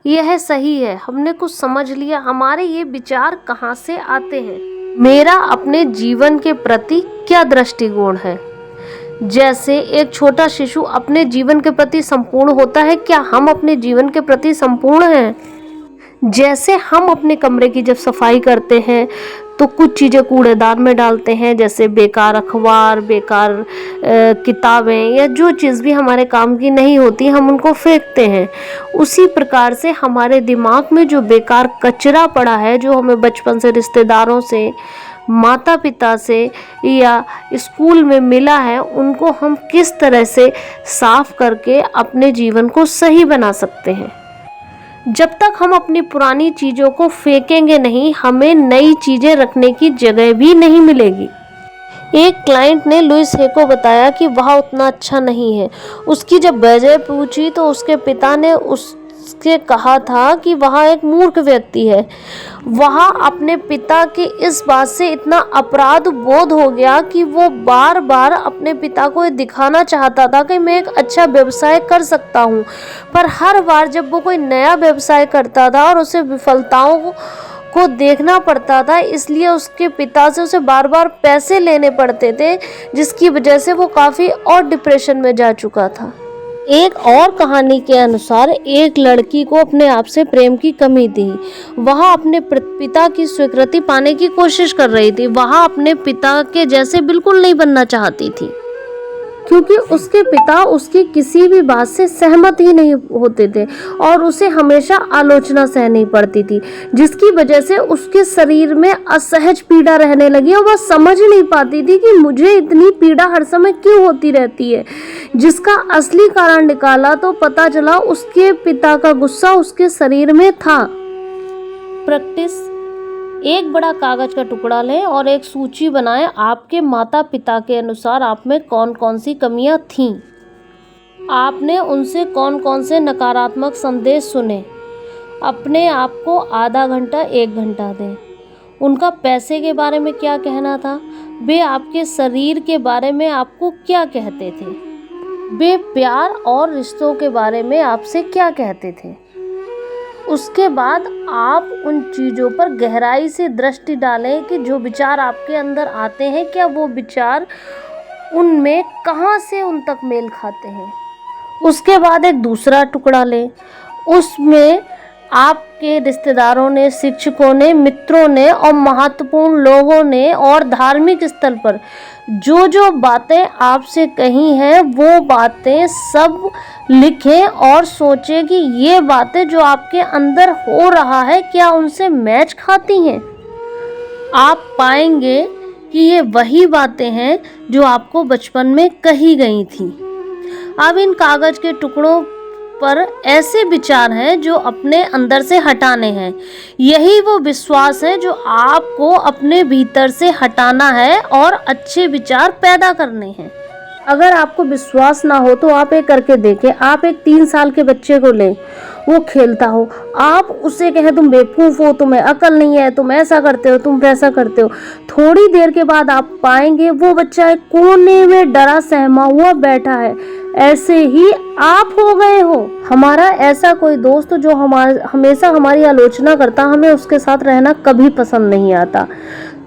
यह सही है, हमने कुछ समझ लिया। हमारे ये विचार कहाँ से आते हैं? मेरा अपने जीवन के प्रति क्या दृष्टिकोण है? जैसे एक छोटा शिशु अपने जीवन के प्रति संपूर्ण होता है, क्या हम अपने जीवन के प्रति संपूर्ण हैं? जैसे हम अपने कमरे की जब सफाई करते हैं तो कुछ चीज़ें कूड़ेदान में डालते हैं, जैसे बेकार अखबार, बेकार किताबें या जो चीज़ भी हमारे काम की नहीं होती हम उनको फेंकते हैं। उसी प्रकार से हमारे दिमाग में जो बेकार कचरा पड़ा है, जो हमें बचपन से रिश्तेदारों से, माता पिता से या स्कूल में मिला है, उनको हम किस तरह से साफ करके अपने जीवन को सही बना सकते हैं। जब तक हम अपनी पुरानी चीज़ों को फेंकेंगे नहीं, हमें नई चीज़ें रखने की जगह भी नहीं मिलेगी। एक क्लाइंट ने लुइस हे को बताया कि वह उतना अच्छा नहीं है। उसकी जब वजह पूछी तो उसके पिता ने उसके कहा था कि वह एक मूर्ख व्यक्ति है। वह अपने पिता के इस बात से इतना अपराध बोध हो गया कि वो बार बार अपने पिता को ये दिखाना चाहता था कि मैं एक अच्छा व्यवसाय कर सकता हूँ, पर हर बार जब वो कोई नया व्यवसाय करता था और उसे विफलताओं को देखना पड़ता था, इसलिए उसके पिता से उसे बार बार पैसे लेने पड़ते थे, जिसकी वजह से वो काफ़ी और डिप्रेशन में जा चुका था। एक और कहानी के अनुसार एक लड़की को अपने आप से प्रेम की कमी थी। वह अपने पिता की स्वीकृति पाने की कोशिश कर रही थी। वह अपने पिता के जैसे बिल्कुल नहीं बनना चाहती थी, क्योंकि उसके पिता उसकी किसी भी बात से सहमत ही नहीं होते थे और उसे हमेशा आलोचना सहनी पड़ती थी, जिसकी वजह से उसके शरीर में असहज पीड़ा रहने लगी और वह समझ नहीं पाती थी कि मुझे इतनी पीड़ा हर समय क्यों होती रहती है। जिसका असली कारण निकाला तो पता चला उसके पिता का गुस्सा उसके शरीर में था। प्रैक्टिस: एक बड़ा कागज का टुकड़ा लें और एक सूची बनाएं। आपके माता पिता के अनुसार आप में कौन कौन सी कमियां थीं। आपने उनसे कौन कौन से नकारात्मक संदेश सुने। अपने आप को आधा घंटा 1 घंटा दें। उनका पैसे के बारे में क्या कहना था? वे आपके शरीर के बारे में आपको क्या कहते थे? वे प्यार और रिश्तों के बारे में आपसे क्या कहते थे? उसके बाद आप उन चीज़ों पर गहराई से दृष्टि डालें कि जो विचार आपके अंदर आते हैं, क्या वो विचार उनमें कहाँ से उन तक मेल खाते हैं। उसके बाद एक दूसरा टुकड़ा लें। उसमें आपके रिश्तेदारों ने, शिक्षकों ने, मित्रों ने और महत्वपूर्ण लोगों ने और धार्मिक स्थल पर जो जो बातें आपसे कही हैं, वो बातें सब लिखें और सोचें कि ये बातें जो आपके अंदर हो रहा है, क्या उनसे मैच खाती हैं। आप पाएंगे कि ये वही बातें हैं जो आपको बचपन में कही गई थी। अब इन कागज के टुकड़ों पर ऐसे विचार हैं जो अपने अंदर से हटाने हैं। यही वो विश्वास है जो आपको अपने भीतर से हटाना है और अच्छे विचार पैदा करने हैं। अगर आपको विश्वास ना हो तो आप एक करके देखें। आप एक 3 साल के बच्चे को लें, वो खेलता हो, आप उससे कहें तुम बेवकूफ़ हो, तुम्हें अकल नहीं है, तुम ऐसा करते हो, तुम वैसा करते हो। थोड़ी देर के बाद आप पाएंगे वो बच्चा एक कोने में डरा सहमा हुआ बैठा है। ऐसे ही आप हो गए हो। हमारा ऐसा कोई दोस्त जो हमेशा हमारी आलोचना करता, हमें उसके साथ रहना कभी पसंद नहीं आता।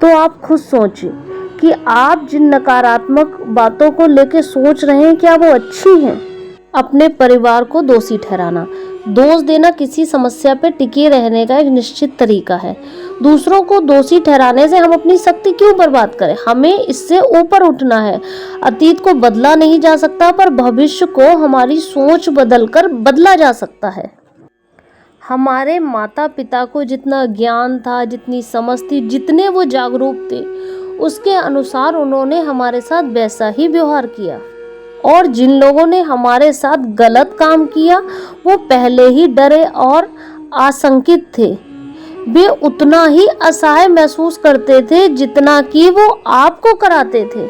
तो आप खुद सोचिए कि आप जिन नकारात्मक बातों को लेके सोच रहे हैं, क्या वो अच्छी हैं। अपने परिवार को दोषी ठहराना। दोष देना किसी समस्या पर टिके रहने का एक निश्चित तरीका है। दूसरों को दोषी ठहराने से हम अपनी शक्ति क्यों बर्बाद करें। हमें इससे ऊपर उठना है। अतीत को बदला नहीं जा सकता, पर भविष्य को हमारी सोच बदलकर बदला जा सकता है। हमारे माता पिता को जितना ज्ञान था, जितनी समझ थी, जितने वो जागरूक थे, उसके अनुसार उन्होंने हमारे साथ वैसा ही व्यवहार किया। और जिन लोगों ने हमारे साथ गलत काम किया, वो पहले ही डरे और आशंकित थे। वे उतना ही असहाय महसूस करते थे जितना कि वो आपको कराते थे।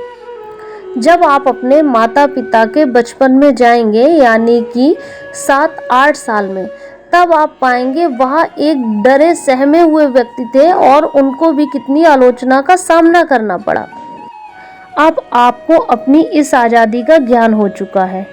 जब आप अपने माता पिता के बचपन में जाएंगे, यानी कि 7-8 साल में, तब आप पाएंगे वह एक डरे सहमे हुए व्यक्ति थे और उनको भी कितनी आलोचना का सामना करना पड़ा। अब आपको अपनी इस आज़ादी का ज्ञान हो चुका है।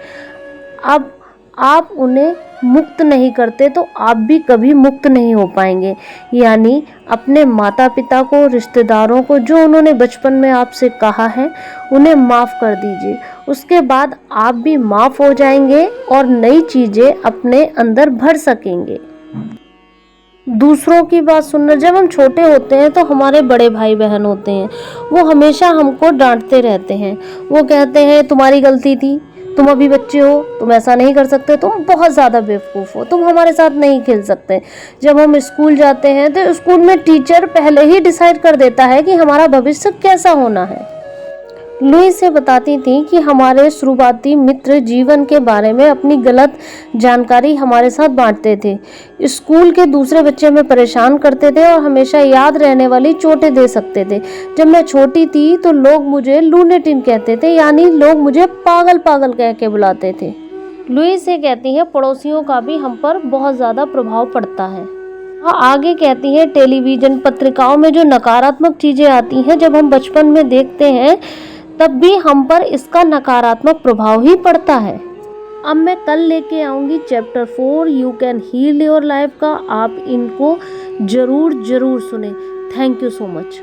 अब आप उन्हें मुक्त नहीं करते तो आप भी कभी मुक्त नहीं हो पाएंगे। यानी अपने माता पिता को, रिश्तेदारों को, जो उन्होंने बचपन में आपसे कहा है, उन्हें माफ़ कर दीजिए। उसके बाद आप भी माफ़ हो जाएंगे और नई चीज़ें अपने अंदर भर सकेंगे। दूसरों की बात सुनना, जब हम छोटे होते हैं तो हमारे बड़े भाई बहन होते हैं, वो हमेशा हमको डांटते रहते हैं। वो कहते हैं तुम्हारी गलती थी, तुम अभी बच्चे हो, तुम ऐसा नहीं कर सकते, तुम बहुत ज़्यादा बेवकूफ़ हो, तुम हमारे साथ नहीं खेल सकते। जब हम स्कूल जाते हैं तो स्कूल में टीचर पहले ही डिसाइड कर देता है कि हमारा भविष्य कैसा होना है। लुई से बताती थी कि हमारे शुरुआती मित्र जीवन के बारे में अपनी गलत जानकारी हमारे साथ बांटते थे। स्कूल के दूसरे बच्चे हमें परेशान करते थे और हमेशा याद रहने वाली चोटें दे सकते थे। जब मैं छोटी थी तो लोग मुझे लूनेटिन कहते थे, यानी लोग मुझे पागल पागल कह के बुलाते थे। लुई से कहती है पड़ोसियों का भी हम पर बहुत ज़्यादा प्रभाव पड़ता है। आगे कहती है टेलीविज़न, पत्रिकाओं में जो नकारात्मक चीज़ें आती हैं, जब हम बचपन में देखते हैं तब भी हम पर इसका नकारात्मक प्रभाव ही पड़ता है। अब मैं कल लेके आऊँगी chapter 4 you can heal your life का। आप इनको ज़रूर सुने। Thank you so much.